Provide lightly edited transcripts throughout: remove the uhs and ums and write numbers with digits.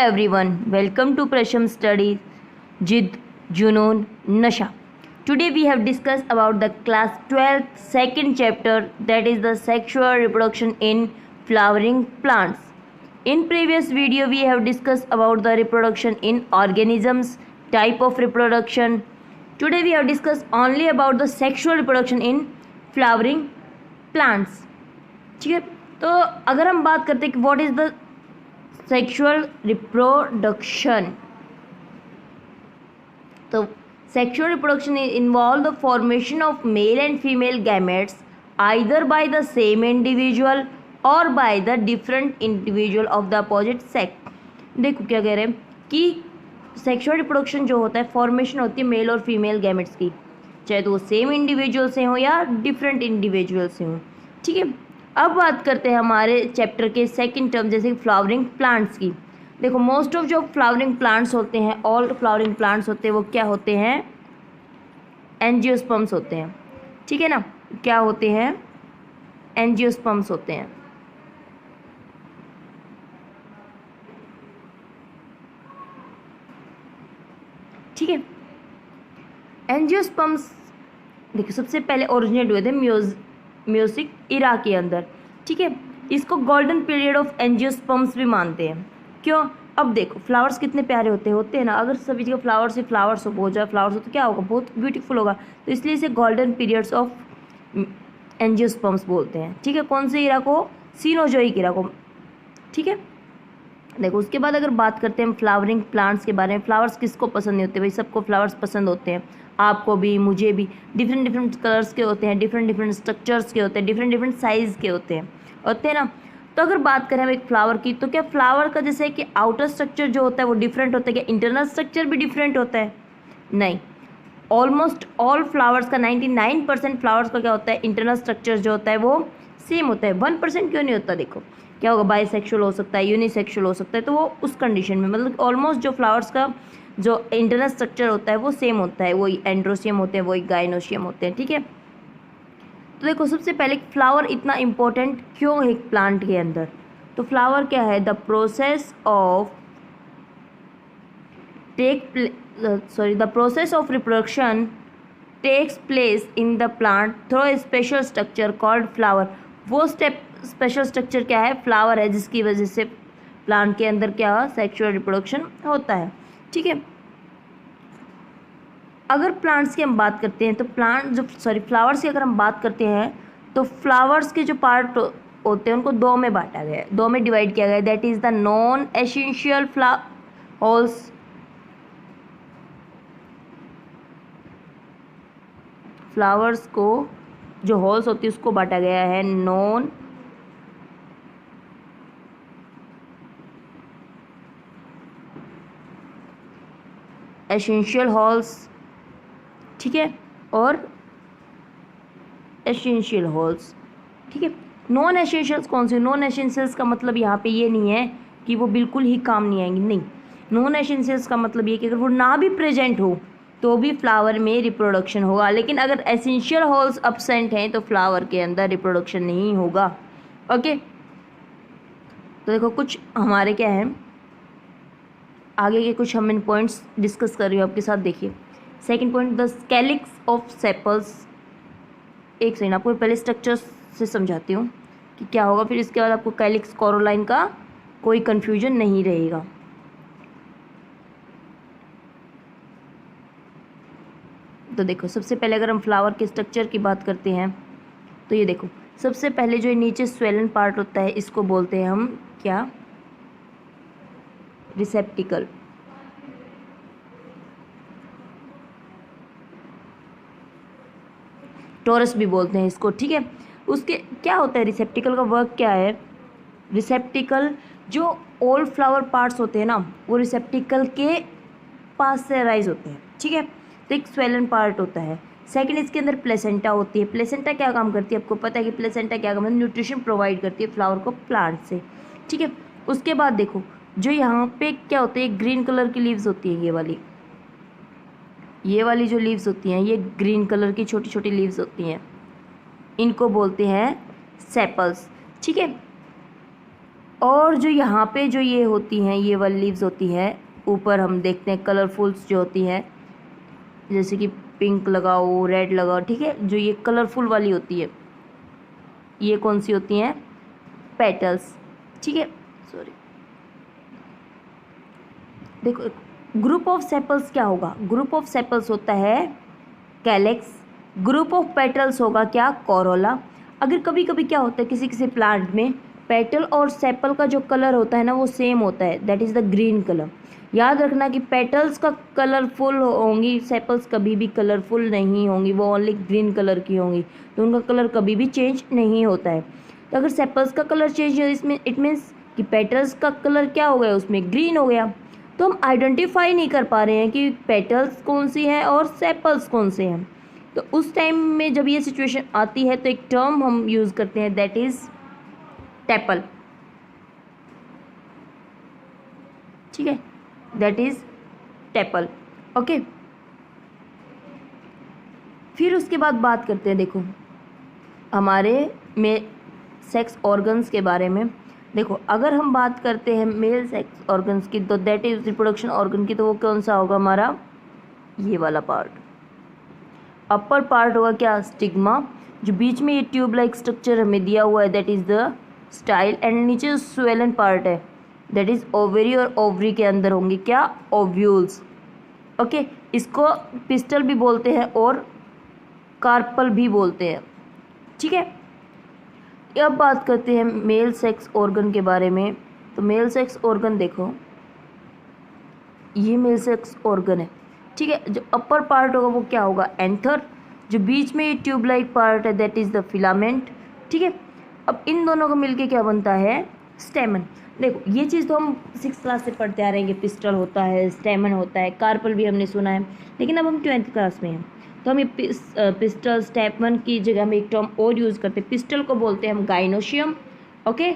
everyone, welcome to Prasham Studies, Jid, Junoon, Nasha. Today we have discussed about the class 12th second chapter, that is the sexual reproduction in flowering plants. In previous video we have discussed about the reproduction in organisms, type of reproduction. Today we have discussed only about the sexual reproduction in flowering plants. ठीक है, तो अगर हम बात करते हैं कि what is the sexual reproduction, तो sexual reproduction involve the formation of male and female gametes either by the same individual और by the different individual of the opposite sex. देखो क्या कह रहे हैं कि सेक्सुअल रिप्रोडक्शन जो होता है फॉर्मेशन होती है मेल और फीमेल गैमेट्स की, चाहे तो वो सेम इंडिविजुअल से हो या डिफरेंट इंडिविजुअल से हो. ठीक है, अब बात करते हैं हमारे चैप्टर के सेकंड टर्म जैसे फ्लावरिंग प्लांट्स की. देखो मोस्ट ऑफ जो फ्लावरिंग प्लांट्स होते हैं, ऑल फ्लावरिंग प्लांट्स होते हैं, वो क्या होते हैं? एंजियोस्पर्म्स होते हैं. ठीक है ना, क्या होते हैं? एंजियोस्पर्म्स होते हैं. ठीक है, एंजियोस्पर्म्स देखो सबसे पहले ओरिजिनेट हुए थे म्यूसिक इरा के अंदर. ठीक है, इसको गोल्डन पीरियड ऑफ एंजियोस्पर्म्स भी मानते हैं. क्यों? अब देखो फ्लावर्स कितने प्यारे होते हैं ना. अगर सभी जगह फ्लावर्स ही फ्लावर्स हो जाए फ्लावर्स हो तो क्या होगा? बहुत ब्यूटीफुल होगा. तो इसलिए इसे गोल्डन पीरियड्स ऑफ एंजियोस्पर्म्स बोलते हैं. ठीक है, कौन से इरा को? सीनोजोइक इरा को. ठीक है, देखो उसके बाद अगर बात करते हैं हम फ्लावरिंग प्लांट्स के बारे में. फ्लावर्स किसको पसंद नहीं होते भाई? सबको फ्लावर्स पसंद होते हैं, आपको भी मुझे भी. डिफरेंट डिफरेंट कलर्स के होते हैं, डिफरेंट डिफरेंट स्ट्रक्चर्स के होते हैं, डिफरेंट डिफरेंट साइज़ के होते हैं ना. तो अगर बात करें हम एक फ्लावर की, तो क्या फ्लावर का जैसे कि आउटर स्ट्रक्चर जो होता है वो डिफरेंट होता है? क्या इंटरनल स्ट्रक्चर भी डिफरेंट होता है? नहीं, ऑलमोस्ट ऑल फ्लावर्स का 99% फ्लावर्स का क्या होता है? इंटरनल स्ट्रक्चर जो होता है वो सेम होता है. 1% क्यों नहीं होता? देखो क्या होगा, बाइसेक्सुअल हो सकता है, यूनिसेक्सुअल हो सकता है. तो वो उस कंडीशन में मतलब ऑलमोस्ट जो फ्लावर्स का जो इंटरनल स्ट्रक्चर होता है वो सेम होता है. वही एंड्रोशियम होते हैं, वही गाइनोशियम होते हैं. ठीक है, तो देखो सबसे पहले फ्लावर इतना इम्पोर्टेंट क्यों है एक प्लांट के अंदर? तो फ्लावर क्या है? The process of reproduction takes place in the plant through a special structure called flower. वो स्पेशल स्ट्रक्चर क्या है? फ्लावर है, जिसकी वजह से प्लांट के अंदर क्या सेक्सुअल रिप्रोडक्शन होता है. ठीक है, अगर प्लांट्स की हम बात करते हैं तो फ्लावर्स की अगर हम बात करते हैं तो फ्लावर्स के जो पार्ट होते हैं उनको दो में बांटा गया है, दो में डिवाइड किया गया है. That is the non essential holes. Flowers को जो होल्स होती है उसको बांटा गया है नॉन एसेंशियल होल्स. ठीक है, और एसेंशियल होल्स. ठीक है, नॉन एसेंशियल्स कौन से? नॉन एसेंशियल्स का मतलब यहाँ पे ये नहीं है कि वो बिल्कुल ही काम नहीं आएंगी, नहीं. नॉन एसेंशियल्स का मतलब ये कि अगर वो ना भी प्रेजेंट हो तो भी फ्लावर में रिप्रोडक्शन होगा, लेकिन अगर एसेंशियल होल्स अब्सेंट हैं तो फ्लावर के अंदर रिप्रोडक्शन नहीं होगा. ओके, तो देखो कुछ हमारे क्या है आगे के कुछ हम इन पॉइंट्स डिस्कस कर रही हूँ आपके साथ. देखिए second point, the calyx of sepals. एक सेकंड, आपको पहले स्ट्रक्चर से समझाती हूँ कि क्या होगा, फिर इसके बाद आपको कैलिक्स कोरोलाइन का कोई कन्फ्यूजन नहीं रहेगा. तो देखो सबसे पहले अगर हम फ्लावर के स्ट्रक्चर की बात करते हैं तो ये देखो सबसे पहले जो नीचे स्वेलन पार्ट होता है इसको बोलते हैं हम क्या? रिसेप्टिकल. टोरस भी बोलते हैं इसको. ठीक है, उसके क्या होता है रिसेप्टिकल का वर्क क्या है? रिसेप्टिकल जो ऑल फ्लावर पार्ट्स होते हैं ना वो रिसेप्टिकल के पास से अराइज होते हैं. ठीक है, तो एक स्वेलन पार्ट होता है. सेकंड, इसके अंदर प्लेसेंटा होती है. प्लेसेंटा क्या काम करती है? आपको पता है कि प्लेसेंटा क्या काम है? न्यूट्रिशन प्रोवाइड करती है फ्लावर को प्लांट से. ठीक है, उसके बाद देखो जो यहाँ पे क्या होता है, ग्रीन कलर की लीव्स होती है. ये वाली जो लीव्स होती हैं ये ग्रीन कलर की छोटी छोटी लीव्स होती हैं, इनको बोलते हैं सेपल्स. ठीक है, और जो यहाँ पे जो ये होती हैं, ये वाली लीव्स होती हैं, ऊपर हम देखते हैं कलरफुल्स जो होती हैं, जैसे कि पिंक लगाओ, रेड लगाओ, ठीक है। जो ये कलरफुल वाली होती है, ये कौन सी होती हैं? पेटल्स, ठीक है। सॉरी, देखो ग्रुप ऑफ सेपल्स क्या होगा? ग्रुप ऑफ सेपल्स होता है कैलेक्स। ग्रुप ऑफ पेटल्स होगा क्या? कोरोला। अगर कभी कभी क्या होता है किसी किसी प्लांट में पेटल और सेपल का जो कलर होता है ना वो सेम होता है, that is the green colour. याद रखना कि पेटल्स का कलरफुल होंगी, सेपल्स कभी भी कलरफुल नहीं होंगी, वो ओनली ग्रीन कलर की होंगी, तो उनका कलर कभी भी चेंज नहीं होता है। तो अगर सेपल्स का कलर चेंज हो इसमें इट मीन्स कि पेटल्स का कलर क्या हो गया? उसमें ग्रीन हो गया। तो हम आइडेंटिफाई नहीं कर पा रहे हैं कि पेटल्स कौन सी हैं और सेपल्स कौन से हैं। तो उस टाइम में जब ये सिचुएशन आती है तो एक टर्म हम यूज़ करते हैं, दैट इज़ टेपल, ठीक है, दैट इज़ टेपल। ओके, फिर उसके बाद बात करते हैं, देखो हमारे में सेक्स ऑर्गन्स के बारे में। देखो अगर हम बात करते हैं मेल सेक्स ऑर्गन्स की, तो दैट इज रिप्रोडक्शन ऑर्गन की, तो वो कौन सा होगा हमारा? ये वाला पार्ट, अपर पार्ट होगा क्या? स्टिग्मा। जो बीच में ये ट्यूब लाइक स्ट्रक्चर हमें दिया हुआ है that is the style, and नीचे स्वेलन पार्ट है दैट इज ओवेरी, और ओवरी के अंदर होंगे क्या? ओव्यूल्स। ओके, इसको पिस्टल भी बोलते हैं और कार्पल भी बोलते हैं, ठीक है। अब बात करते हैं मेल सेक्स ऑर्गन के बारे में। तो मेल सेक्स ऑर्गन देखो, ये मेल सेक्स ऑर्गन है, ठीक है। जो अपर पार्ट होगा वो क्या होगा? एंथर। जो बीच में ये ट्यूब लाइक पार्ट है दैट इज़ द फिलामेंट, ठीक है। अब इन दोनों को मिलके क्या बनता है? स्टेमन। देखो ये चीज़ तो हम 6th क्लास से पढ़ते आ रहे हैं कि पिस्टल होता है, स्टेमन होता है, कार्पल भी हमने सुना है, लेकिन अब हम 12th क्लास में हैं तो हम ये पिस्टल स्टेमन की जगह में एक टर्म और यूज़ करते हैं। पिस्टल को बोलते हैं हम गाइनोशियम, ओके,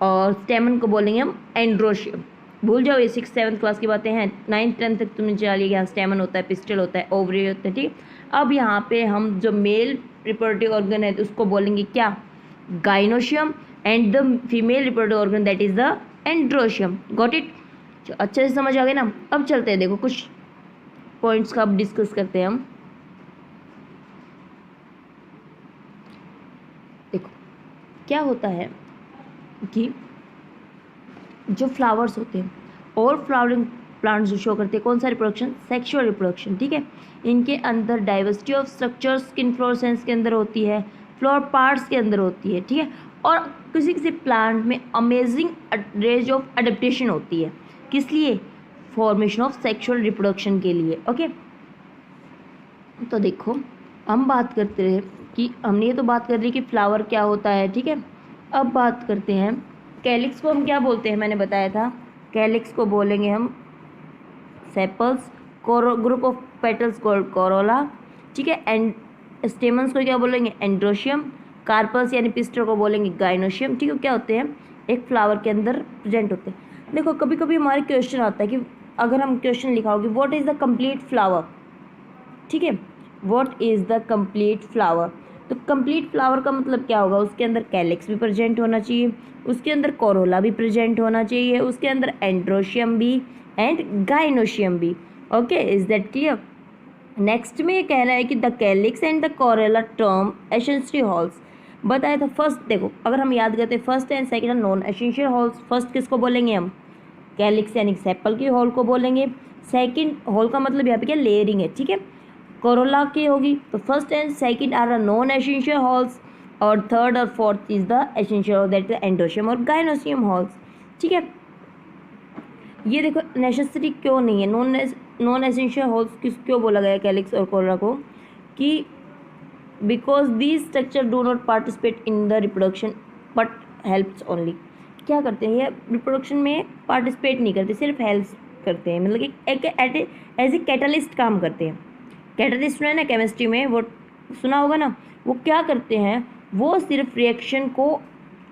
और स्टेमन को बोलेंगे हम एंड्रोशियम। भूल जाओ, ये 6th 7th क्लास की बातें हैं, 9th 10th तक तुमने चलिए यहाँ स्टेमन होता है, पिस्टल होता है, ओवरी होता है, ठीक। अब यहाँ पे हम जो मेल रिप्रोडक्टिव ऑर्गन है उसको बोलेंगे क्या? Gynoecium, and the female reproductive organ that is the androecium. Got it? अच्छे से समझ आ गए ना? अब चलते हैं, देखो कुछ पॉइंट्स का अब डिस्कस करते हैं हम। देखो क्या होता है कि जो फ्लावर्स होते हैं और फ्लावरिंग प्लांट्स जो शो करते हैं कौन सा रिप्रोडक्शन? सेक्सुअल रिप्रोडक्शन, ठीक है। इनके अंदर डाइवर्सिटी ऑफ स्ट्रक्चर्स इन्फ्लोरेसेंस के अंदर होती है, फ्लावर पार्ट्स के अंदर होती है, ठीक है। और किसी किसी प्लांट में अमेजिंग रेंज ऑफ अडेप्टेशन होती है, किस लिए? फॉर्मेशन ऑफ सेक्सुअल रिप्रोडक्शन के लिए, ओके। तो देखो हम बात करते रहे कि हमने ये तो बात कर ली कि फ्लावर क्या होता है, ठीक है। अब बात करते हैं कैलिक्स को हम क्या बोलते हैं? मैंने बताया था कैलिक्स को बोलेंगे हम sepals, group of petals called Corolla, ठीक है। एंड स्टेमन्स को क्या बोलेंगे? एंड्रोशियम। कार्पल्स यानी पिस्टल को बोलेंगे गाइनोशियम, ठीक है। क्या होते हैं? एक फ्लावर के अंदर प्रेजेंट होते हैं। देखो कभी कभी हमारे क्वेश्चन आता है कि अगर हम क्वेश्चन लिखा होगी what is the complete flower, ठीक है, what is the complete flower. तो कंप्लीट फ्लावर का मतलब क्या होगा? उसके अंदर कैलिक्स भी प्रेजेंट होना चाहिए, उसके अंदर कोरोला भी प्रेजेंट होना चाहिए, उसके अंदर एंड्रोशियम भी एंड गाइनोशियम भी, okay. Is that clear? Next में ये कह रहा है कि the calyx and the Corolla term essential halls. बताया था फर्स्ट, देखो अगर हम याद करते हैं first and second non essential halls. First किसको बोलेंगे हम? कैलिक्स यानी सेपल के हॉल को बोलेंगे। सेकेंड हॉल का मतलब यहाँ पे क्या? लेयरिंग है, ठीक है। कोरोला की होगी तो first and second are non essential whorls, और थर्ड और fourth is the essential whorl that is androecium और गाइनोशियम हॉल्स, ठीक है। ये देखो नेसेसरी क्यों नहीं है, नॉन एसेंशियल हॉल्स क्यों बोला गया कैलिक्स और कोरोला को? कि because these structure do not participate in the reproduction but helps only. क्या करते हैं? ये रिप्रोडक्शन में पार्टिसिपेट नहीं करते, सिर्फ हेल्प करते हैं, मतलब कि एक एज ए कैटलिस्ट काम करते हैं। कैटलिस्ट सुना है ना केमिस्ट्री में, वो सुना होगा ना। वो क्या करते हैं? वो सिर्फ रिएक्शन को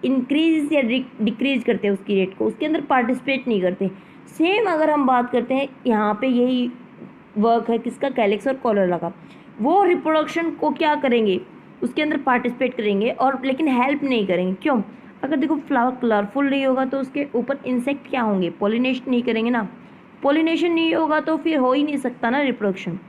इंक्रीज या डिक्रीज करते हैं, उसकी रेट को, उसके अंदर पार्टिसिपेट नहीं करते। सेम अगर हम बात करते हैं यहाँ पे यही वर्क है किसका? कैलिक्स और कोरोला का। वो रिप्रोडक्शन को क्या करेंगे? उसके अंदर पार्टिसिपेट करेंगे और लेकिन हेल्प नहीं करेंगे। क्यों? अगर देखो फ्लावर कलरफुल नहीं होगा तो उसके ऊपर इंसेक्ट क्या होंगे, पोलिनेशन नहीं करेंगे ना। पोलिनेशन नहीं होगा तो फिर हो ही नहीं सकता ना रिप्रोडक्शन।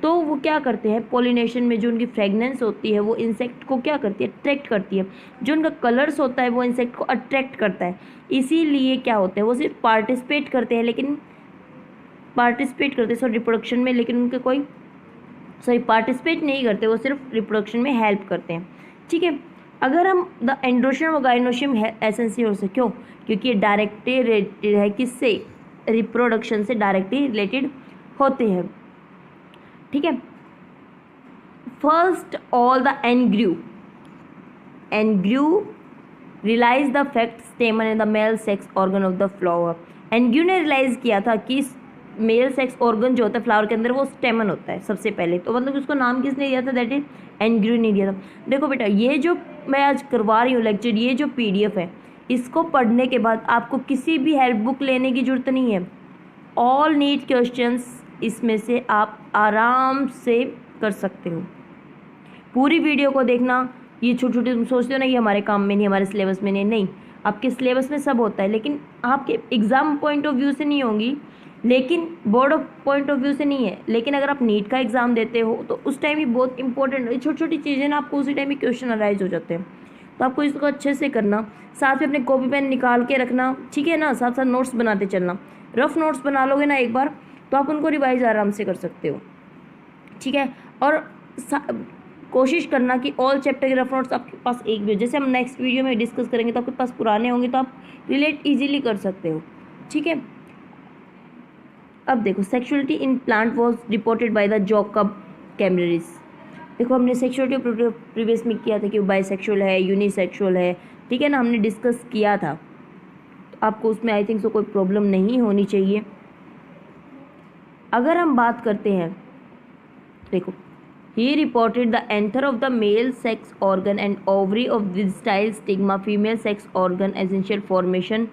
तो वो क्या करते हैं, पोलिनेशन में जो उनकी फ्रेगनेंस होती है वो इंसेक्ट को क्या करती है, अट्रैक्ट करती है। जो उनका कलर्स होता है वो इंसेक्ट को अट्रैक्ट करता है। इसीलिए क्या होता है, वो सिर्फ पार्टिसिपेट करते हैं, लेकिन पार्टिसिपेट करते हैं रिप्रोडक्शन में, लेकिन उनके कोई पार्टिसिपेट नहीं करते, वो सिर्फ रिप्रोडक्शन में हेल्प करते हैं। ठीक है। अगर हम द एंड्रोशियम और गाइनोशियम एसेंशियल से, क्यों, क्योंकि ये डायरेक्टली रिलेटेड है किससे, रिप्रोडक्शन से डायरेक्टली रिलेटेड होते हैं। ठीक है। First all the N Grew realise the fact stamen in the male sex organ of the flower. N Grew ने रियलाइज किया था कि मेल सेक्स ऑर्गन जो होता है फ्लावर के अंदर वो स्टेमन होता है सबसे पहले। तो मतलब उसको नाम किसने दिया था, दैट इज एनग्रू ने दिया था। देखो बेटा, ये जो मैं आज करवा रही हूँ लेक्चर, ये जो PDF है, इसको पढ़ने के बाद आपको किसी भी हेल्प बुक लेने की ज़रूरत नहीं है। ऑल नीड क्वेश्चंस इसमें से आप आराम से कर सकते हो। पूरी वीडियो को देखना। ये छोटे छोटे तुम सोचते हो ना ये हमारे काम में नहीं, हमारे सिलेबस में नहीं, आपके सिलेबस में सब होता है, लेकिन आपके एग्ज़ाम पॉइंट ऑफ व्यू से नहीं होंगी, लेकिन board of point of view से नहीं है। लेकिन अगर आप नीट का एग्ज़ाम देते हो तो उस टाइम ही बहुत इंपॉर्टेंट छोटी छोटी चीज़ें ना आपको उसी टाइम ही क्वेश्चन अराइज हो जाते हैं। तो आपको इसको अच्छे से करना, साथ में अपने कॉपी पेन निकाल के रखना, ठीक है ना, साथ साथ नोट्स बनाते चलना। रफ नोट्स बना लोगे ना एक बार तो आप उनको रिवाइज आराम से कर सकते हो। ठीक है। और कोशिश करना कि ऑल चैप्टर के रफ नोट्स आपके पास एक भी हो। जैसे हम नेक्स्ट वीडियो में डिस्कस करेंगे तो आपके पास पुराने होंगे तो आप रिलेट इजीली कर सकते हो। ठीक है। अब देखो, sexuality in plant was reported by the Jacob Camerarius. देखो हमने सेक्सुअलिटी प्रीवियस में किया था कि वो बाइसेक्सुअल है, यूनिसेक्सुअल है, ठीक है ना, हमने डिस्कस किया था। तो आपको उसमें आई थिंक सो कोई प्रॉब्लम नहीं होनी चाहिए। अगर हम बात करते हैं, देखो, he reported the anther of the male sex organ and ovary of this style stigma female sex organ essential formation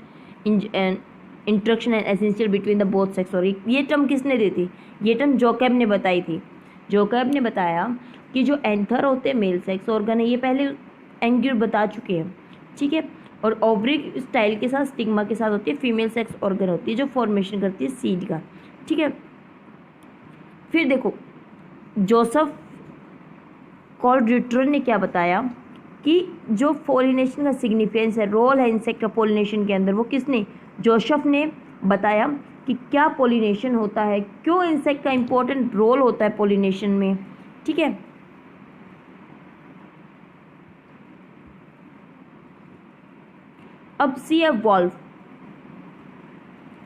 interaction and essential between the both sex. और ये टर्म किसने दी थी, ये टर्म जॉकब ने बताई थी। जॉकब ने बताया कि जो एंथर होते हैं मेल सेक्स ऑर्गन है, ये पहले एंग्यूर बता चुके हैं। ठीक है। और ओवरी स्टाइल के साथ स्टिग्मा के साथ होती है फीमेल सेक्स ऑर्गन होती है जो फॉर्मेशन करती है सीड का। ठीक है। फिर देखो, जोसेफ कॉल्ड्यूटर ने क्या बताया कि जो पोलिनेशन का सिग्निफिकेंस है, रोल है इंसेक्ट का पोलिनेशन के अंदर, वो किसने, जोसेफ ने बताया कि क्या पोलिनेशन होता है, क्यों इंसेक्ट का इंपॉर्टेंट रोल होता है पोलिनेशन में। ठीक है। अब C.F. Wolff,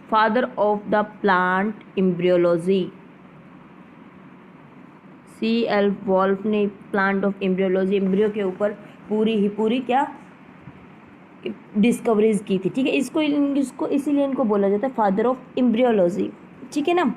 father of the plant embryology, C.F. Wolff ने प्लांट ऑफ एम्ब्रियोलॉजी, एम्ब्रियो के ऊपर पूरी क्या डिस्कवरीज की थी। ठीक है। इसको इसीलिए इनको बोला जाता है फादर ऑफ एम्ब्रियोलॉजी। ठीक है ना।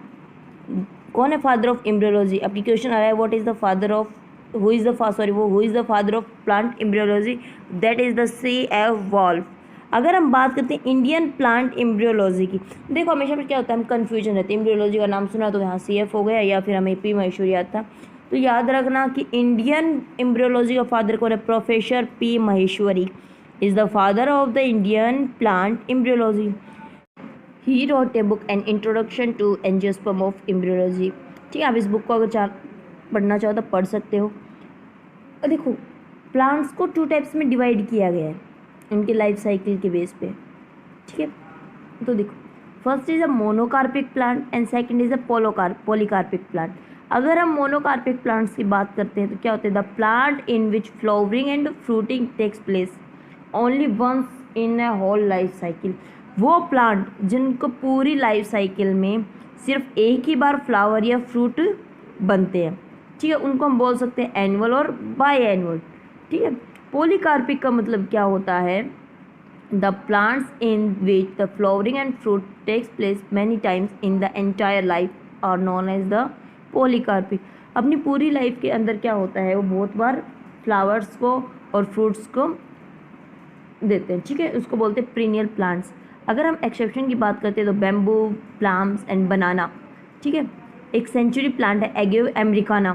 कौन है फादर ऑफ एम्ब्रियोलॉजी, आपकी क्वेश्चन आ रहा है what is the father of, who is the father of plant embryology, that is the C.F. Wolff. अगर हम बात करते हैं इंडियन प्लांट एम्ब्रियोलॉजी की, देखो हमेशा पर क्या होता है, हम कन्फ्यूजन रहते हैं, एम्ब्रियोलॉजी का नाम सुना तो यहाँ CF हो गया, या फिर हमें P महेश्वरी याद था। तो याद रखना कि इंडियन एम्ब्रियोलॉजी का फादर कौन है, professor P Maheshwari is the father of the Indian plant embryology. He wrote a book an introduction to angiosperm of embryology. ठीक है। आप इस बुक को अगर पढ़ना चाहो तो पढ़ सकते हो। और देखो, प्लांट्स को 2 टाइप्स में डिवाइड किया गया है उनके लाइफ साइकिल के बेस पे। ठीक है। तो देखो, first is a monocarpic plant and second is a polycarpic plant. अगर हम मोनोकार्पिक प्लांट्स की बात करते हैं तो क्या होते हैं, the plant in which flowering and fruiting takes place only once in a whole life cycle. वो प्लांट जिनको पूरी लाइफ साइकिल में सिर्फ एक ही बार फ्लावर या फ्रूट बनते हैं, ठीक है, उनको हम बोल सकते हैं एनुअल और बाई एनुअल। ठीक है। पॉलीकार्पिक का मतलब क्या होता है, the plants in which the flowering and fruit takes place many times in the entire life are known as the polycarpic. अपनी पूरी लाइफ के अंदर क्या होता है, वो बहुत बार फ्लावर्स को और फ्रूट्स को देते हैं। ठीक है। उसको बोलते हैं पीरियड प्लांट्स। अगर हम एक्सेप्शन की बात करते हैं तो बैम्बू, प्लाम्स एंड बनाना। ठीक है। एक सेंचुरी प्लांट है एगेव अमेरिकाना,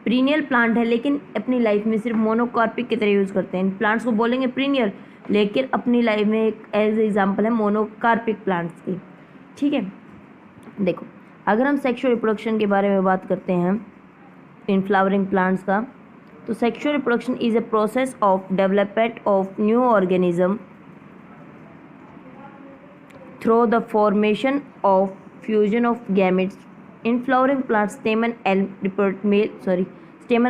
पीरियड प्लांट है लेकिन अपनी लाइफ में सिर्फ मोनोकार्पिक की तरह यूज़ करते हैं। इन प्लांट्स को बोलेंगे पीरियड लेकिन अपनी लाइफ में एक एज एग्जाम्पल है मोनोकार्पिक प्लांट्स की। ठीक है, देखो अगर हम सेक्सुअल रिप्रोडक्शन के बारे में बात करते हैं इन फ्लावरिंग प्लांट्स का, तो sexual reproduction is a process of development of new organism through the formation of fusion of gametes. In flowering plants, stamen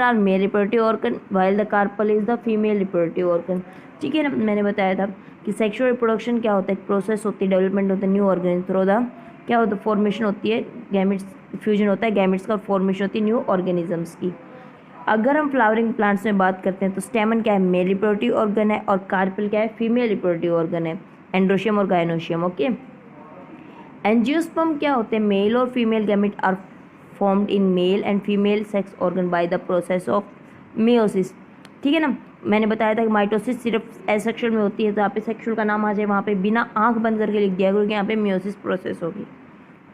are male reproductive organ while the carpel is the female reproductive organ. ठीक है ना, मैंने बताया था कि sexual reproduction क्या होता है, एक प्रोसेस होती है, डेवलपमेंट होता है न्यू ऑर्गेनिज्म थ्रू द क्या होता है फॉर्मेशन होती है गैमेट्स, फ्यूजन होता है गैमेट्स का, फॉर्मेशन होती है न्यू ऑर्गेनिजम्स की। अगर हम फ्लावरिंग प्लांट्स में बात करते हैं तो स्टेमन क्या है, मेल रिप्रोडक्टिव ऑर्गन है, और कार्पेल क्या है, फीमेल रिप्रोडक्टिव ऑर्गन है, एंड्रोशियम और गायनोशियम। ओके, एंजियोस्पर्म क्या होते हैं, मेल और female gamete are formed in male and female sex organ by the process of meiosis. ठीक है ना, मैंने बताया था कि माइटोसिस सिर्फ एसेक्सुअल में होती है, तो यहाँ पे सेक्सुअल का नाम आ जाए वहाँ पे बिना आंख बंद करके लिख दिया क्योंकि यहाँ पे मियोसिस प्रोसेस होगी।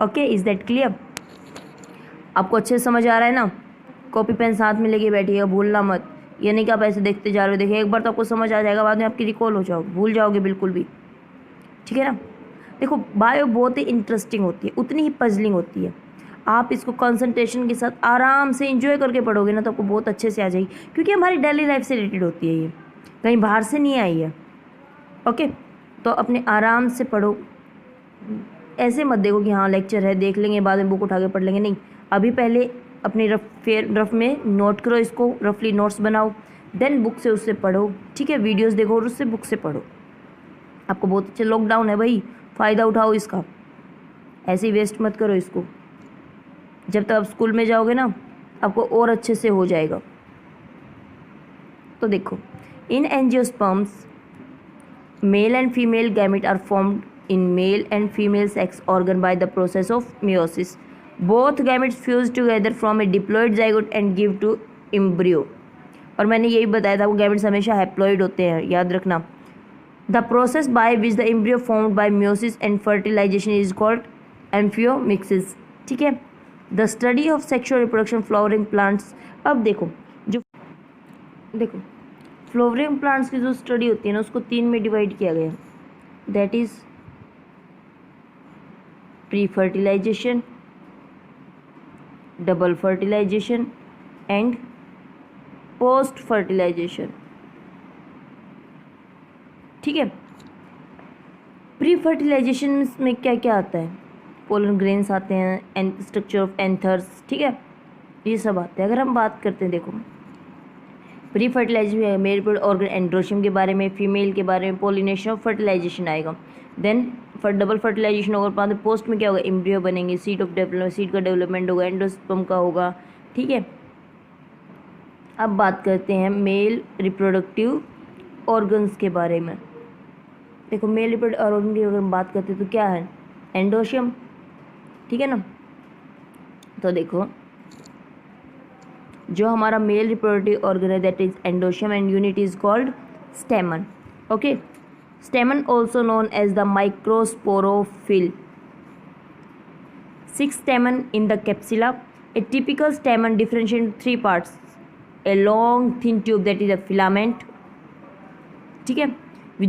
Okay, is that clear? आपको अच्छे से समझ आ रहा है ना? कॉपी पेन साथ में लेके बैठिएगा, भूलना मत। ये नहीं कि आप ऐसे देखते जा रहे हो, देखिए एक बार तो आपको समझ आ जाएगा, बाद में आपकी रिकॉल हो जाओगे, भूल जाओगे बिल्कुल भी। ठीक है ना? देखो बायो बहुत ही इंटरेस्टिंग होती है, उतनी ही पजलिंग होती है। आप इसको कंसंट्रेशन के साथ आराम से इंजॉय करके पढ़ोगे ना तो आपको बहुत अच्छे से आ जाएगी, क्योंकि हमारी डेली लाइफ से रिलेटेड होती है, ये कहीं बाहर से नहीं आई है। ओके, तो अपने आराम से पढ़ो, ऐसे मत देखो कि हाँ लेक्चर है देख लेंगे बाद में बुक उठा के पढ़ लेंगे, नहीं। अभी पहले अपने रफ में नोट करो, इसको रफली नोट्स बनाओ, देन बुक से उससे पढ़ो। ठीक है, वीडियोस देखो और उससे बुक से पढ़ो। आपको बहुत अच्छे लॉकडाउन है भाई, फ़ायदा उठाओ इसका, ऐसे ही वेस्ट मत करो इसको। जब तक आप स्कूल में जाओगे ना आपको और अच्छे से हो जाएगा। तो देखो, in angiosperms male and female gamete are formed in male and female sex organ by the process of meiosis. Both gametes fuse together from a diploid zygote and give to embryo. और मैंने यही बताया था वो gametes हमेशा haploid होते हैं, याद रखना। The process by which the embryo formed by meiosis and fertilization is called amphioexis. ठीक है, the study of sexual reproduction flowering plants. अब देखो फ्लोवरिंग प्लांट्स की जो स्टडी होती है ना उसको 3 में डिवाइड किया गया, that is pre fertilization, double fertilization and post fertilization. ठीक है, प्री फर्टिलाइजेशन में क्या क्या आता है, पोलन ग्रेन्स आते हैं, स्ट्रक्चर ऑफ एंथर्स, ठीक है, ये सब आते हैं। अगर हम बात करते हैं, देखो प्री फर्टिलाइजेशन में मेल ऑर्गन एंड्रोशियम के बारे में, फीमेल के बारे में, पोलिनेशन ऑफ फर्टिलाइजेशन आएगा, देन डबल फर्टिलाइजेशन होगा, बाद में पोस्ट में क्या होगा, एम्ब्रियो बनेंगे, सीड ऑफ डेवलपमेंट, सीड का डेवलपमेंट होगा, एंडोस्पर्म का होगा। ठीक है, अब बात करते हैं मेल रिप्रोडक्टिव ऑर्गन्स के बारे में। देखो मेल रिप्रोडक्टिव ऑर्गन की अगर हम बात करते हैं तो क्या है, एंडोशियम। ठीक है ना, तो देखो जो हमारा मेल रिप्रोडक्टिव ऑर्गन है that is androecium and unit is called स्टेमन। Okay, stamen also known as the microsporophyll. 6 stamen in the capsula. A typical stamen differentiates into 3 parts: a long thin tube that is a filament, ठीक है,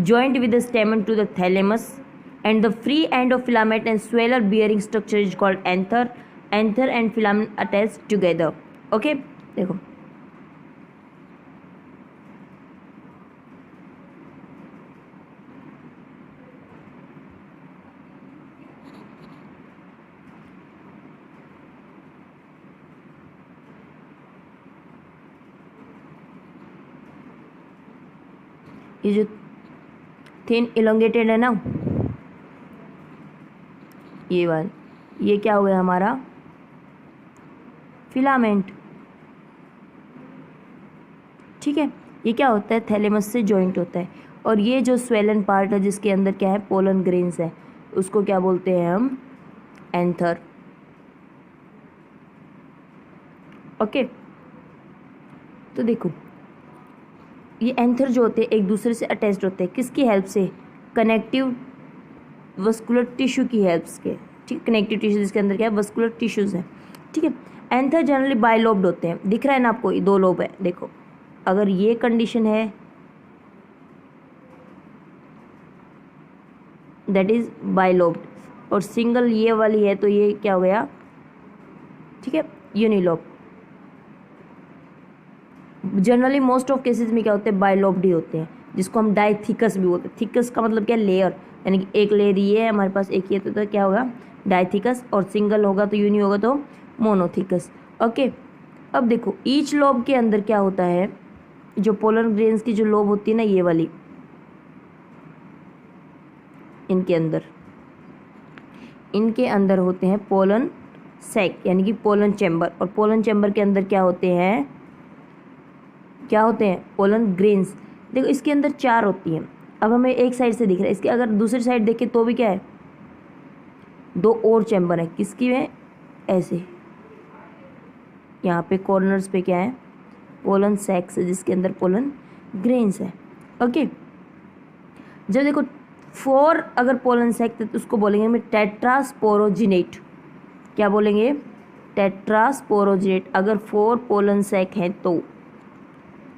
joined with the stamen to the thalamus, and the free end of filament and swellar bearing structure is called anther. Anther and filament attached together. Okay, देखो ये जो thin elongated है ना, ये वाला, ये क्या हो गया हमारा फिलामेंट। ठीक है, ये क्या होता है, थैलेमस से जॉइंट होता है, और ये जो स्वेलन पार्ट है जिसके अंदर क्या है, पोलन ग्रेन्स है, उसको क्या बोलते हैं हम, एंथर। ओके, तो देखो ये एंथर जो होते हैं एक दूसरे से अटैच्ड होते हैं, किसकी हेल्प से, कनेक्टिव वस्कुलर टिश्यू की हेल्प से। ठीक, कनेक्टिव टिश्यू जिसके अंदर क्या है, वस्कुलर टिश्यूज़ हैं। ठीक है, एंथर जनरली बाइलोब्ड होते हैं, दिख रहा है ना आपको, ये 2 लोब है। देखो अगर ये कंडीशन है दैट इज बाइलोब्ड, और सिंगल ये वाली है तो ये क्या हो गया, ठीक है, यूनिलोब। जनरली मोस्ट ऑफ केसेस में क्या होते हैं, बाइलोब्ड ही होते हैं, जिसको हम डाइथिकस भी बोलते हैं। थिकस का मतलब क्या, लेयर, यानी कि एक लेयर ये है हमारे पास, एक ये तो क्या होगा डाइथिकस, और सिंगल होगा तो यूनि होगा तो मोनोथिकस। ओके, अब देखो ईच लोब के अंदर क्या होता है, जो पोलन ग्रेन्स की जो लोब होती है ना, ये वाली, इनके अंदर होते हैं पोलन सैक यानी कि पोलन चैम्बर, और पोलन चैम्बर के अंदर क्या होते हैं, पोलन ग्रेन्स। देखो इसके अंदर 4 होती हैं। अब हमें एक साइड से दिख रहा है, इसके अगर दूसरी साइड देखें तो भी क्या है, 2 और चैम्बर है। किसकी में, ऐसे यहाँ पे कॉर्नर्स पे क्या है, पोलन सैक्स है, जिसके अंदर पोलन ग्रेन्स है। ओके, जब देखो 4 अगर पोलन सैक थे तो उसको बोलेंगे हमें टेट्रास्पोरोजिनेट। क्या बोलेंगे, टेट्रास्पोरोजिनेट, अगर 4 पोलन सैक हैं तो।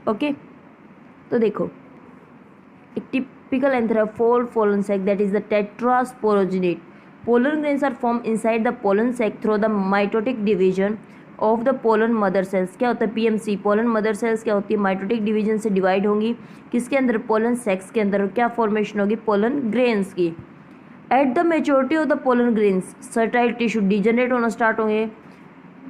ओके, तो देखो एक टिपिकल एंथर है 4 pollen sac, that is the tetrasporangiate. Pollen grains are form inside the pollen sac through the mitotic division of the pollen mother cells. क्या होता है, पीएमसी, पोलन मदर सेल्स क्या होती है, माइटोटिक डिवीजन से divide होंगी, किसके अंदर, पोलन सेक्स के अंदर। क्या फॉर्मेशन होगी, पोलन ग्रेन्स की। At the maturity of the pollen grains sterile tissue degenerate होना स्टार्ट होंगे,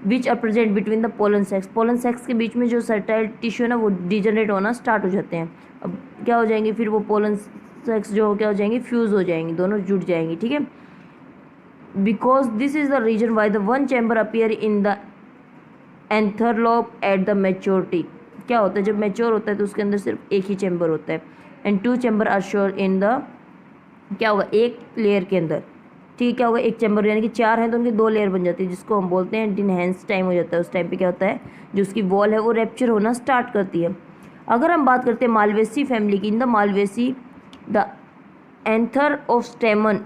which are present between the pollen sacs. Pollen sacs के बीच में जो सर्टाइल टिश्यू है ना, वो डिजनरेट होना स्टार्ट हो जाते हैं। अब क्या हो जाएंगे, फिर वो पोलन सेक्स जो क्या हो जाएंगी, फ्यूज हो जाएंगी, दोनों जुड़ जाएंगी, ठीक है। Because this is the reason why the one chamber appear in the anther lobe at the maturity. क्या होता है, जब मैच्योर होता है तो उसके अंदर सिर्फ एक ही चैम्बर होता है, and 2 chamber are sure in the, क्या होगा, एक लेयर के अंदर, ठीक है। क्या होगा, एक चैम्बर यानी कि 4 हैं तो उनकी 2 लेयर बन जाती है, जिसको हम बोलते हैं डिनहेंस टाइम हो जाता है। उस टाइम पे क्या होता है, जो उसकी वॉल है वो रैप्चर होना स्टार्ट करती है। अगर हम बात करते हैं मालवेसी फैमिली की, in the Malvaceae the anther of स्टेमन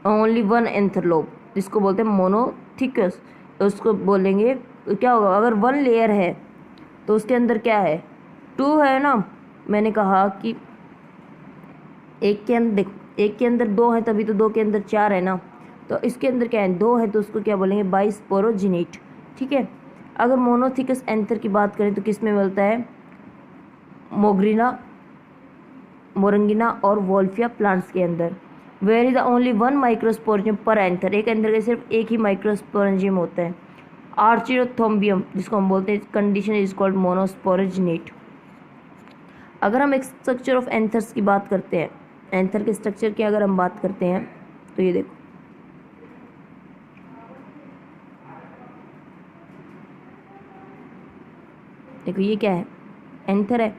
only 1 anther lobe, जिसको बोलते हैं मोनोथिकस, तो उसको बोलेंगे क्या होगा, अगर 1 लेयर है तो उसके अंदर क्या है, 2 है ना। मैंने कहा कि एक के अंदर, देखो एक के अंदर 2 है तभी तो 2 के अंदर 4 है ना, तो इसके अंदर क्या है, 2 है तो उसको क्या बोलेंगे, बाइस्पोरोजिनेट, ठीक है। अगर मोनोथिकस एंथर की बात करें तो किस में मिलता है, मोरंगिना और वोल्फिया प्लांट्स के अंदर। Where is the only 1 microsporangium per anther, एक एंथर के सिर्फ एक ही माइक्रोस्पोरेंजियम होता है। आर्चिडोथोम्बियम, जिसको हम बोलते हैं, कंडीशन इज कॉल्ड मोनोस्पोरोजिनेट। अगर हम एक स्ट्रक्चर ऑफ एंथर्स की बात करते हैं, एंथर के स्ट्रक्चर की अगर हम बात करते हैं तो ये देखो, ये क्या है, एंथर है,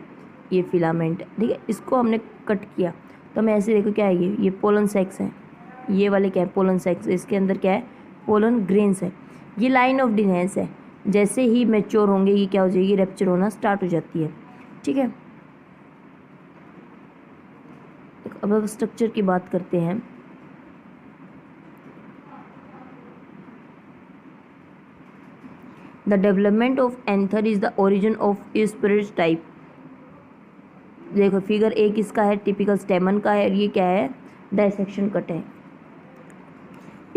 ये फिलामेंट है, ठीक है। इसको हमने कट किया तो हमें ऐसे, देखो क्या है, ये पोलन सेक्स है, ये वाले क्या है, पोलन सेक्स, इसके अंदर क्या है, पोलन ग्रेन्स है। ये लाइन ऑफ डिनहेंस है, जैसे ही मैच्योर होंगे ये क्या हो जाएगी, रैप्चर होना स्टार्ट हो जाती है, ठीक है। अब स्ट्रक्चर की बात करते हैं, the development of anther is the origin of spirit type. देखो फिगर 1 इसका है, टिपिकल स्टेमन का है, और ये क्या है, डाइसेक्शन कट है।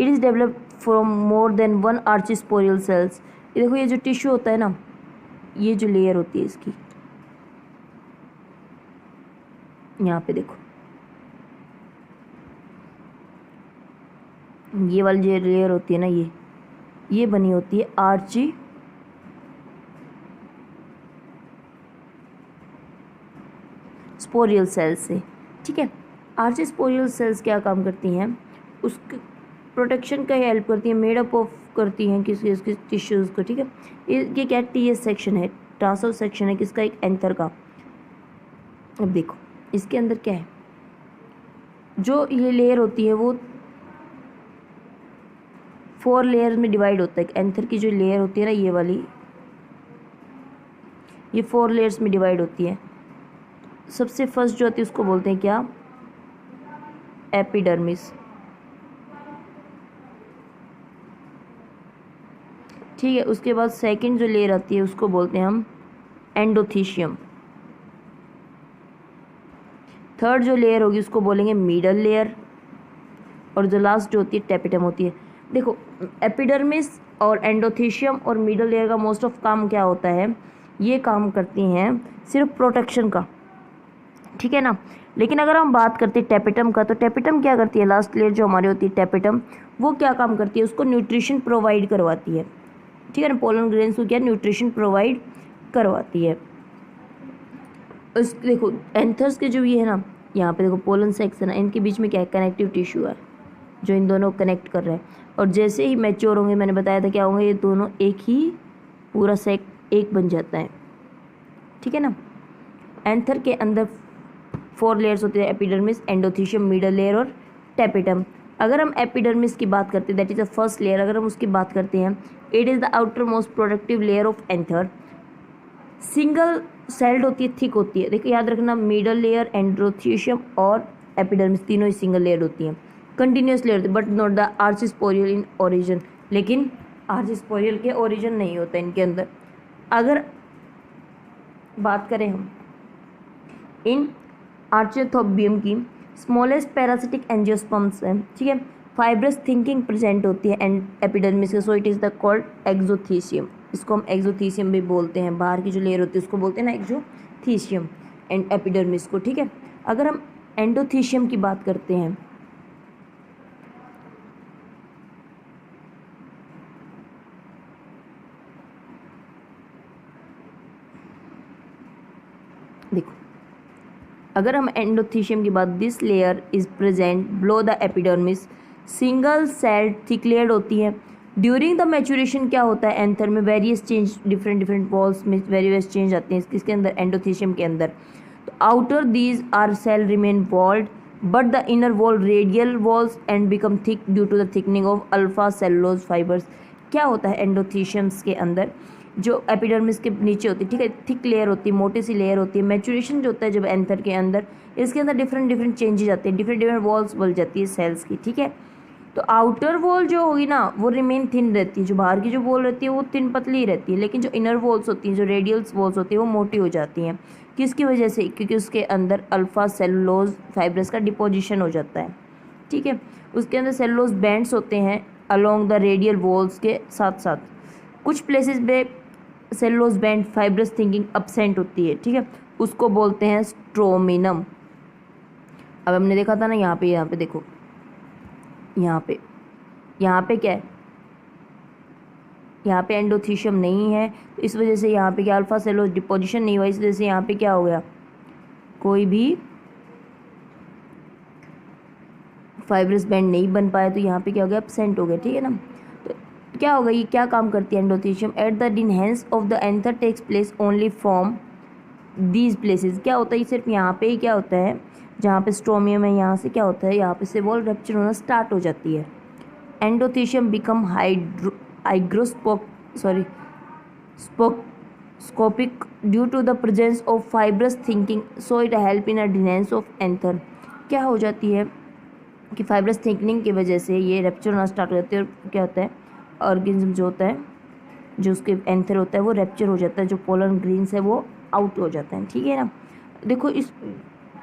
It is develop from more than 1 archesporial cells. ये देखो, ये जो टिश्यू होता है ना, ये जो लेयर होती है इसकी, यहाँ पे देखो, ये वाली जो लेयर होती है ना, ये बनी होती है आर्ची स्पोरियल सेल्स से, ठीक है। आर्ची स्पोरियल सेल्स क्या काम करती हैं, उसके प्रोटेक्शन का हेल्प करती हैं, मेड अप ऑफ करती हैं किसके टिश्यूज़ को, ठीक है। ये क्या टीएस सेक्शन है, ट्रांसफर सेक्शन है किसका, एक एंथर का। अब देखो इसके अंदर क्या है, जो ये लेयर होती है वो 4 लेयर में डिवाइड होता है। एंथर की जो लेयर होती है ना, ये वाली, ये 4 लेयर्स में डिवाइड होती है। सबसे फर्स्ट जो होती है उसको बोलते हैं क्या, एपिडर्मिस, ठीक है। उसके बाद सेकंड जो लेयर आती है उसको बोलते हैं हम एंडोथीशियम। थर्ड जो लेयर होगी उसको बोलेंगे मिडल लेयर, और जो लास्ट जो होती है टेपिटम होती है। देखो एपिडर्मिस और एंडोथीशियम और मिडल लेयर का मोस्ट ऑफ काम क्या होता है, ये काम करती हैं सिर्फ प्रोटेक्शन का, ठीक है ना। लेकिन अगर हम बात करते हैं टेपिटम का, तो टेपिटम क्या करती है, लास्ट लेयर जो हमारी होती है टेपिटम, वो क्या काम करती है, उसको न्यूट्रिशन प्रोवाइड करवाती है, ठीक है ना। पोलन ग्रेन्स को क्या न्यूट्रिशन प्रोवाइड करवाती है। उस देखो एंथर्स के जो ये है ना, यहाँ पे देखो पोलन सेक्स है ना, इनके बीच में क्या है, कनेक्टिव टिश्यू है जो इन दोनों कनेक्ट कर रहे हैं। और जैसे ही मैच्योर होंगे, मैंने बताया था क्या होंगे, ये दोनों एक ही पूरा सेक एक बन जाता है, ठीक है ना। एंथर के अंदर 4 लेयर्स होते हैं, एपिडर्मिस, एंडोथीशियम, मिडल लेयर और टेपिटम। अगर हम एपिडर्मिस की बात करते हैं, that is the first layer, अगर हम उसकी बात करते हैं, it is the outer most productive layer of anther. Single celled होती है, थिक होती है। देखो याद रखना, मिडल लेयर, एंडोथीशियम और एपिडर्मिस तीनों ही सिंगल लेयर होती हैं, continuous layer, but not the archesporial in origin. लेकिन आर्चिस्पोरियल के ओरिजिन नहीं होता इनके अंदर। अगर बात करें हम इन आर्चियोथोबियम की, स्मॉलेस्ट पैरासिटिक एंजियोस्पर्म्स है, ठीक है। फाइब्रस थिंकिंग प्रेजेंट होती है एंड एपिडर्मिस के, so it is the called exothecium. इसको हम एक्सोथीसियम भी बोलते हैं, बाहर की जो लेयर होती है उसको बोलते हैं ना एक्सोथीसियम एंड एपिडर्मिस को, ठीक है। अगर हम एंडोथीसियम की बात करते हैं, देखो अगर हम एंडोथीशियम की बात, this layer is present below the epidermis, single celled thick layer होती है। ड्यूरिंग द मैच्योरेशन क्या होता है, एंथर में वेरियस चेंज, डिफरेंट वॉल्स में वेरियस चेंज आते हैं किसके अंदर, एंडोथीशियम के अंदर। तो outer these are cell remain walled but the inner wall radial walls and become thick due to the thickening of alpha cellulose fibres. क्या होता है एंडोथीशियम्स के अंदर, जो एपिडर्मिस के नीचे होती है, ठीक है, थिक लेयर होती है, मोटी सी लेयर होती है। मैच्योरेशन जो होता है जब एंथर के अंदर, इसके अंदर डिफरेंट चेंजेस आते हैं, डिफरेंट वॉल्स बन जाती है सेल्स की, ठीक है। तो आउटर वॉल जो होगी ना वो रिमेन थिन रहती है, जो बाहर की जो वॉल रहती है वो थिन पतली रहती है, लेकिन जो इनर वॉल्स होती हैं, जो रेडियल वॉल्स होती है वो मोटी हो जाती हैं। किसकी वजह से, क्योंकि उसके अंदर अल्फा सेलुलोज फाइब्रस का डिपोजिशन हो जाता है, ठीक है। उसके अंदर सेलुलोज बैंड्स होते हैं अलोंग द रेडियल वॉल्स के साथ साथ। कुछ प्लेसेस पे cellulose band fibrous thinking absent होती है, ठीक है, उसको बोलते हैं स्ट्रोमिनम। अब हमने देखा था ना यहाँ पे देखो, यहाँ पे क्या है, यहाँ पे एंडोथीशियम नहीं है, तो इस वजह से यहाँ पे क्या अल्फा सेलुलोज डिपोजिशन नहीं हुआ, इस वजह से यहाँ पे क्या हो गया, कोई भी फाइब्रस बैंड नहीं बन पाया, तो यहाँ पे क्या हो गया, एब्सेंट हो गया, ठीक है ना। तो क्या होगा, ये क्या काम करती है endothecium, at the dehiscence of the anther takes place only from these places. क्या होता है, सिर्फ यहाँ पे ही क्या होता है, जहाँ पे स्ट्रोमियम है यहाँ से क्या होता है, यहाँ पे से वॉल रप्चर होना स्टार्ट हो जाती है। Endothecium become scopic due to the presence of fibrous thickening, so it help in a dehiscence of anther. क्या हो जाती है कि फाइब्रस थिंकिंग की वजह से ये रप्चर होना स्टार्ट हो जाती है, और क्या होता है, ऑर्गेनिज्म जो होता है, जो उसके एंथर होता है वो रप्चर हो जाता है, जो पोलन ग्रीन्स है वो आउट हो जाता है, ठीक है ना। देखो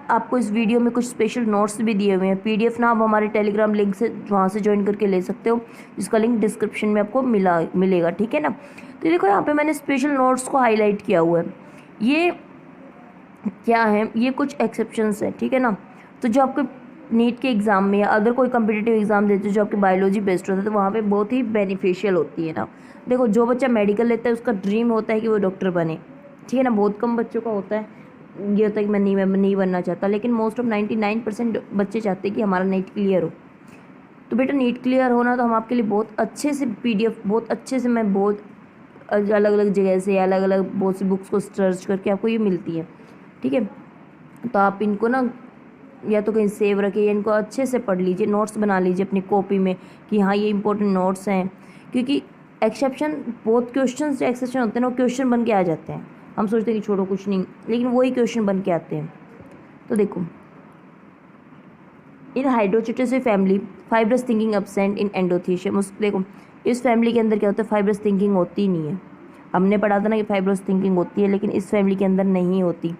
आपको इस वीडियो में कुछ स्पेशल नोट्स भी दिए हुए हैं, पीडीएफ ना आप हमारे टेलीग्राम लिंक से वहाँ से ज्वाइन करके ले सकते हो, जिसका लिंक डिस्क्रिप्शन में आपको मिलेगा, ठीक है ना। तो देखो यहाँ पे मैंने स्पेशल नोट्स को हाईलाइट किया हुआ है। ये क्या है, ये कुछ एक्सेप्शंस हैं, ठीक है ना। तो जो आपके नीट के एग्ज़ाम में या अदर कोई कम्पिटिटिव एग्ज़ाम देते हो जो आपके बायोलॉजी बेस्ड होता है, तो वहाँ पे बहुत ही बेनिफिशियल होती है ना। देखो जो बच्चा मेडिकल लेता है उसका ड्रीम होता है कि वो डॉक्टर बने, ठीक है ना। बहुत कम बच्चों का होता है, ये होता है कि मैं नहीं बनना चाहता, लेकिन मोस्ट ऑफ 99% बच्चे चाहते हैं कि हमारा नीट क्लियर हो। तो बेटा नीट क्लियर होना तो हम आपके लिए बहुत अच्छे से पीडीएफ, बहुत अच्छे से मैं बहुत अलग अलग जगह से अलग अलग बहुत सी बुक्स को सर्च करके आपको ये मिलती है, ठीक है। तो आप इनको ना या तो कहीं सेव रखिए या इनको अच्छे से पढ़ लीजिए, नोट्स बना लीजिए अपनी कॉपी में कि हाँ ये इंपॉर्टेंट नोट्स हैं, क्योंकि एक्सेप्शन बहुत क्वेश्चन जो एक्सेप्शन होते हैं ना वो क्वेश्चन बन के आ जाते हैं। हम सोचते हैं कि छोड़ो कुछ नहीं, लेकिन वही क्वेश्चन बन के आते हैं। तो देखो in Hydrocharitaceae family fibrous thickening absent in endothecium. देखो इस फैमिली के अंदर क्या होता है, फाइब्रस थिंकिंग होती ही नहीं है। हमने पढ़ा था ना कि फाइब्रस थिंकिंग होती है, लेकिन इस फैमिली के अंदर नहीं होती।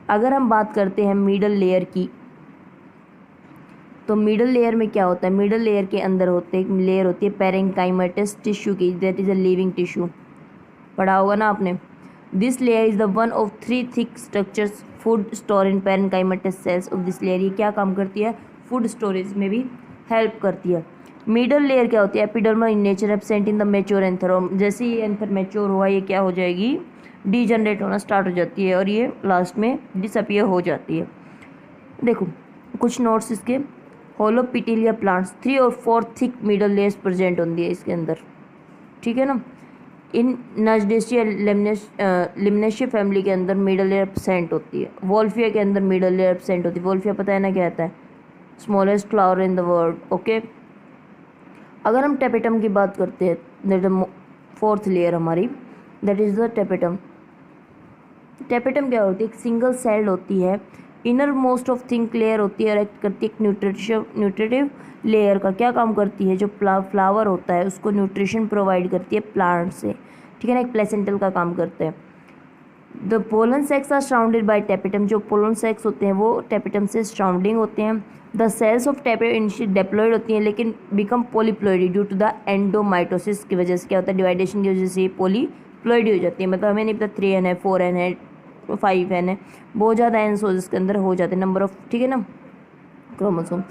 अगर हम बात करते हैं मिडल लेयर की, तो मिडल लेयर में क्या होता है, मिडल लेयर के अंदर लेयर होती है पेरेंकाइमेटस टिश्यू की, that is a living tissue, पढ़ा होगा ना आपने। This layer is the one of 3 thick structures food store in parenchymatous cells of this layer. ये क्या काम करती है, फूड स्टोरेज में भी हेल्प करती है। मिडल लेयर क्या होती है, epidermal in nature, absent in the mature anther. जैसे ही एंथर मैच्योर हुआ ये क्या हो जाएगी, डीजनरेट होना स्टार्ट हो जाती है और ये लास्ट में डिसअपियर हो जाती है। देखो कुछ नोट्स इसके, होलोपिटीलिया प्लांट्स 3 और 4 थिक मिडल लेयर्स प्रेजेंट होती है इसके अंदर, ठीक है ना। इन नजडेसिया लिमनेशिया फैमिली के अंदर मिडल लेयर एब्सेंट होती है। वोल्फिया के अंदर मिडल लेयर एब्सेंट होती है। वोल्फिया पता है ना क्या आता है, smallest flower in the world, okay. अगर हम टेपेटम की बात करते हैं, दैट 4th लेयर हमारी, that is the tapetum. Tapetum क्या होती है, एक सिंगल सेल्ड होती है, inner most of think layer होती है और एक्ट करती है एक न्यूट्रिटिव लेयर का। क्या काम करती है, जो फ्लावर होता है उसको न्यूट्रिशन प्रोवाइड करती है प्लांट से, ठीक है ना, एक प्लेसेंटल का काम करते हैं। The pollen sacs are surrounded by tapetum, जो पोलन सेक्स होते हैं वो टेपेटम से सराउंडिंग होते हैं। The cells of tapetum initially diploid होती हैं लेकिन become polyploidy due to the endomitosis की वजह से। क्या होता है, डिवाइडेशन की वजह से ये पॉलीप्लॉइडी हो जाती है। मतलब हमें नहीं पता 3n है, 4n है, 5n है, बहुत ज़्यादा एन सोल्स के अंदर हो जाते हैं नंबर ऑफ, ठीक है ना, chromosome.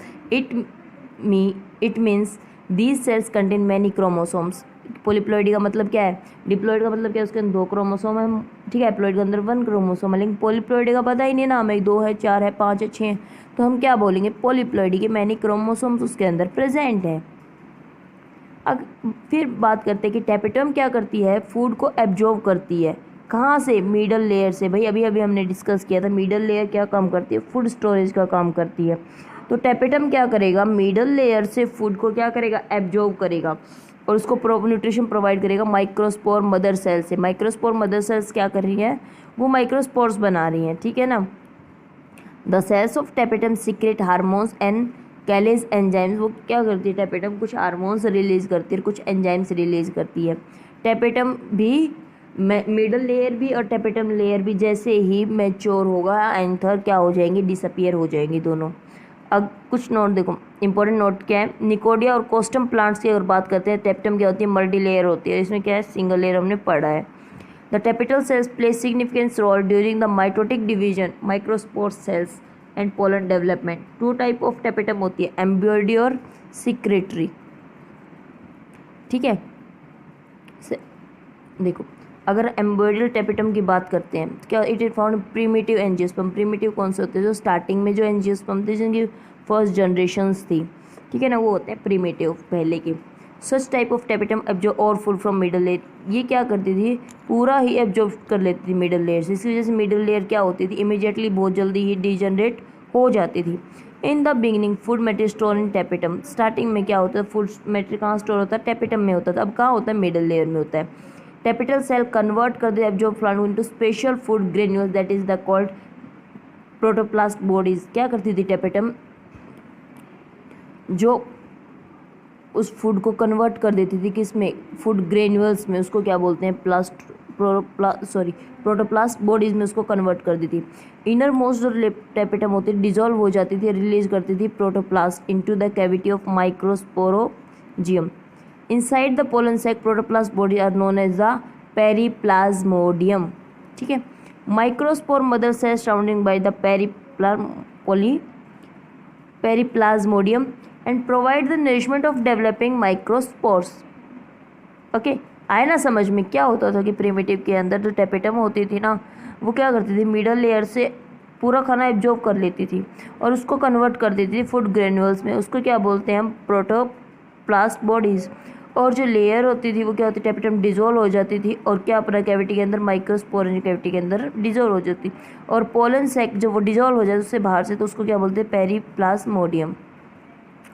It means these cells contain many chromosomes. Polyploidy का मतलब क्या है, डिप्लॉइड का मतलब क्या है, उसके अंदर 2 क्रोमोसोम है, ठीक है, प्लॉइड के अंदर 1 क्रोमोसोम है। लेकिन पॉलीप्लॉइडी का पता ही नहीं ना हमें, 2 है, 4 है, 5 है, 6 है, तो हम क्या बोलेंगे, पॉलीप्लॉइडी के मैनी क्रोमोसोम्स उसके अंदर प्रेजेंट है। अब फिर बात करते हैं कि टेपेटम क्या करती है, फूड को एब्जॉर्ब करती है। कहाँ से, मिडल लेयर से। भाई अभी अभी हमने डिस्कस किया था, मिडल लेयर क्या काम करती है, फूड स्टोरेज का काम करती है। तो टेपेटम क्या करेगा, मिडल लेयर से फूड को क्या करेगा, एब्जॉर्ब करेगा और उसको न्यूट्रिशन प्रोवाइड करेगा माइक्रोस्पोर मदर सेल से। माइक्रोस्पोर मदर सेल्स क्या कर रही हैं, वो माइक्रोस्पोर्स बना रही हैं, ठीक है ना। The cells of tapetum secrete hormones and callase enzymes. वो क्या करती है, टेपेटम कुछ हार्मोन्स रिलीज करती है, कुछ एंजाइम्स रिलीज करती है। टेपेटम भी, मिडल लेयर भी और टेपेटम लेयर भी जैसे ही मैच्योर होगा एंथर क्या हो जाएंगे, डिसअपियर हो जाएंगे दोनों। अब कुछ नोट देखो, इंपॉर्टेंट नोट क्या है, निकोडिया और कोस्टम प्लांट्स की अगर बात करते हैं, टेपेटम क्या होती है, मल्टी लेयर होती है, इसमें क्या है, सिंगल लेयर हमने पढ़ा है। The tapetal cells play significant role during the mitotic division, microspore cells and pollen development. 2 type of tapetum होती है, एम्ब्रॉयडरी और सिक्रेटरी, ठीक है। देखो अगर एम्ब्रॉयडरी टेपेटम की बात करते हैं, क्या it is found primitive angiosperm. Primitive कौन से होते हैं, जो स्टार्टिंग में जो एंजियोस्पर्म थे जिनकी फर्स्ट जनरेशन्स थी, ठीक है ना, वो होते हैं प्रीमिटिव, पहले के। Such type of tapetum absorb और फुल फ्रॉम मिडल लेयर। ये क्या करती थी, पूरा ही एब्जॉर्ब कर लेती थी मिडल लेयर से। इसकी वजह से मिडल लेयर क्या होती थी, इमीडिएटली बहुत जल्दी ही डिजनरेट हो जाती थी। In the beginning food material store in tapetum. Starting में क्या होता है, फूड मेटेरियल कहाँ स्टोर होता है, टेपेटम में होता था। अब कहाँ होता है, मिडल लेयर में होता है। टेपिटल सेल कन्वर्ट कर they absorb plant into special food granules, that is the called protoplast bodies. क्या करती थी टेपेटम, जो उस फूड को कन्वर्ट कर देती थी किस में, फूड ग्रेन्यूल्स में, उसको क्या बोलते हैं, प्रोटोप्लास्ट बॉडीज में उसको कन्वर्ट कर दी थी। इनर मोस्ट जो टेपेटम होती थी डिजोल्व हो जाती थी, रिलीज करती थी protoplast into the cavity of microsporangium. Inside the pollen sac protoplast body are known as the periplasmodium, ठीक है। Microspore mother cell surrounding by the periplasmodium and provide the nourishment of developing microspores, okay. आए ना समझ में, क्या होता था कि प्रिमिटिव के अंदर जो टेपेटम होती थी ना, वो क्या करती थी, मिडल लेयर से पूरा खाना एब्जॉर्ब कर लेती थी और उसको कन्वर्ट कर देती थी फूड ग्रेन्यूल्स में, उसको क्या बोलते हैं हम, प्रोटोप्लास्ट बॉडीज़। और जो लेयर होती थी वो क्या होती, टेपेटम डिजोल्व हो जाती थी और क्या अपना कैविटी के अंदर, माइक्रोस्पोरेंज कैविटी के अंदर डिजोल्व हो जाती, और पोलन सैक जो वो डिजोल्व हो जाए उससे बाहर से, तो उसको क्या बोलते हैं, periplasmodium,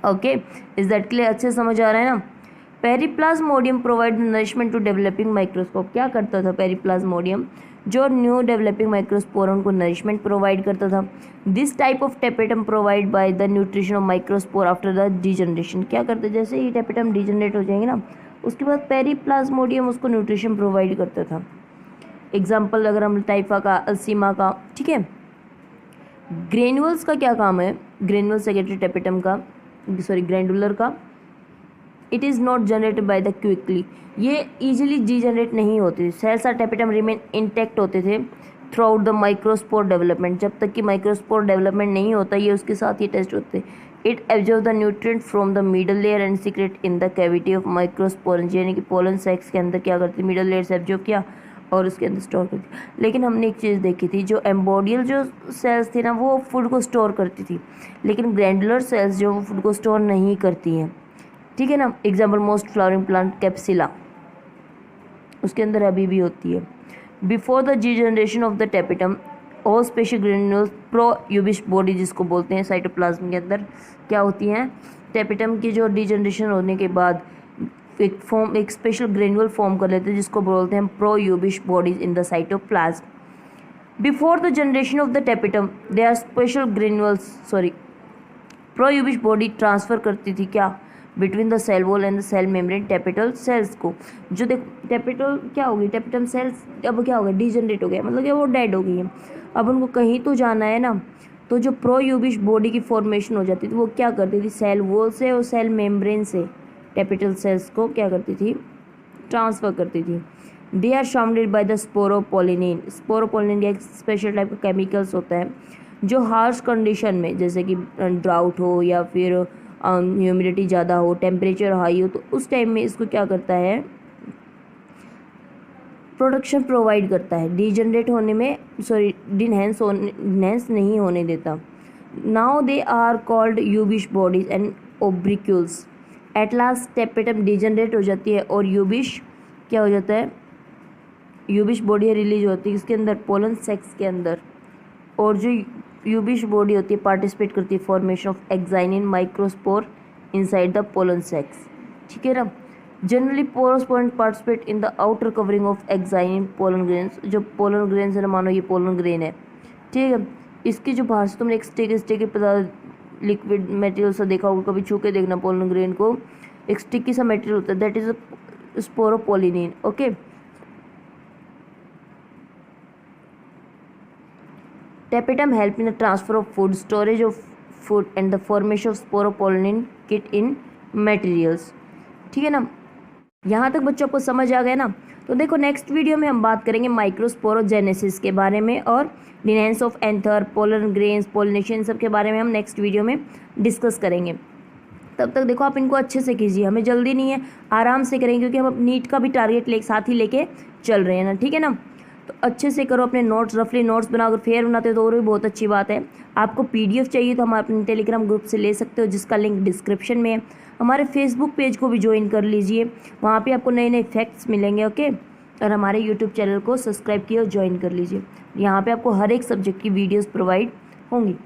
okay. Is that clear, अच्छे समझ आ रहा है ना। Periplasmodium provide nourishment to developing microscope. क्या करता था पेरीप्लाज्मोडियम, जो न्यू डेवलपिंग माइक्रोस्पोर उनको नरिशमेंट प्रोवाइड करता था। This type of tapetum provide by the nutrition of microspore after the degeneration. क्या करते, जैसे ही टेपेटम डिजनरेट हो जाएंगे ना, उसके बाद पेरीप्लाज्मोडियम उसको न्यूट्रिशन प्रोवाइड करता था। एग्जाम्पल अगर हम टाइफा का, अल्सीमा का, ठीक है। ग्रेन्यूल्स का क्या काम है, ग्रेन्यूल सेक्रेटरी टेपिटम का, सॉरी ग्रैंडुलर का, it is not generated by the quickly, ये इजीली डीजनरेट नहीं होती। Cells are tapetum remain intact होते थे throughout the microspore development, जब तक कि माइक्रोस्पोर डेवलपमेंट नहीं होता ये उसके साथ ही टेस्ट होते। It absorb the nutrient from the middle layer and secret in the cavity of microspore, यानी कि पोलन सेक्स के अंदर क्या करती, मिडल लेयर से एब्जॉर्ब किया और उसके अंदर स्टोर करती। लेकिन हमने एक चीज़ देखी थी, जो एम्बोडियल जो सेल्स थी ना वो फूड को स्टोर करती थी, लेकिन ग्रैंडुलर सेल्स जो वो फूड को स्टोर नहीं करती हैं, ठीक है ना। एग्जाम्पल मोस्ट फ्लावरिंग प्लांट कैप्सिला, उसके अंदर अभी भी होती है। Before the degeneration of the tapetum और special granules pro Ubisch body जिसको बोलते हैं, साइटोप्लाज्म के अंदर क्या होती हैं, टेपिटम की जो डीजनरेशन होने के बाद एक स्पेशल ग्रेन्यूल फॉर्म कर लेते हैं जिसको बोलते हैं pro Ubisch bodies in the cytoplasm. Before the generation of the tapetum they are special granules, sorry pro Ubisch body transfer करती थी क्या, between the cell wall and the cell membrane tapetal cells को। जो देख टेपिटल क्या होगी, tapetum sales अब क्या हो गया, डीजनरेट हो गया, मतलब कि वो डेड हो गई है, अब उनको कहीं तो जाना है ना, तो जो प्रो यूबिश बॉडी की फॉर्मेशन हो जाती थी वो क्या करती थी, सेल वॉल से और सेल मेम्ब्रेन से टेपिटल सेल्स को क्या करती थी, ट्रांसफ़र करती थी। They are surrounded by the sporopollenin, sporopollenin एक स्पेशल टाइप का केमिकल्स होता है जो हार्श कंडीशन में, जैसे कि ड्राउट हो या फिर ह्यूमिडिटी ज़्यादा हो, टेम्परेचर हाई हो, तो उस टाइम में इसको क्या करता है, प्रोडक्शन प्रोवाइड करता है, डीजनरेट होने में, सॉरी डिनहेंस नहीं होने देता। Now they are called Ubisch bodies and orbicules. At last tapetum degenerate हो जाती है और यूबिश क्या हो जाता है, यूबिश बॉडी रिलीज होती है इसके अंदर, पोलन सेक्स के अंदर, और जो यूबिश बॉडी होती है पार्टिसिपेट करती है formation of exine in microspore inside the pollen sacs, ठीक है ना। Generally sporopollenin participate in the outer covering of exine in pollen grains, जो पोलन ग्रेन्स है ना, मानो ये पोलन ग्रेन है, ठीक है, इसकी जो बाहर से तुमने एक स्टिकी पदार्थ लिक्विड मटेरियल सा देखा होगा, कभी छू के देखना पोलन ग्रेन को, एक स्टिकी सा मटेरियल होता है, that is a sporopollenin, okay. Tapetum help in the transfer of food, storage of food and the formation of sporopollenin kit in materials, ठीक है ना। यहाँ तक बच्चों को समझ आ गया ना। तो देखो नेक्स्ट वीडियो में हम बात करेंगे माइक्रोस्पोरोजेनेसिस के बारे में और dehiscence of anther, pollen grains, pollination सब के बारे में हम नेक्स्ट वीडियो में डिस्कस करेंगे। तब तक देखो आप इनको अच्छे से कीजिए, हमें जल्दी नहीं है, आराम से करेंगे क्योंकि हम नीट का भी टारगेट साथ ही लेके चल रहे हैं ना, ठीक है ना। तो अच्छे से करो, अपने नोट्स रफली नोट्स बनाकर फेयर बनाते हो तो और भी बहुत अच्छी बात है। आपको पीडीएफ चाहिए तो हम अपने टेलीग्राम ग्रुप से ले सकते हो जिसका लिंक डिस्क्रिप्शन में है। हमारे फेसबुक पेज को भी ज्वाइन कर लीजिए, वहाँ पे आपको नए नए फैक्ट्स मिलेंगे, ओके। और हमारे यूट्यूब चैनल को सब्सक्राइब किए और ज्वाइन कर लीजिए, यहाँ पे आपको हर एक सब्जेक्ट की वीडियोज़ प्रोवाइड होंगी।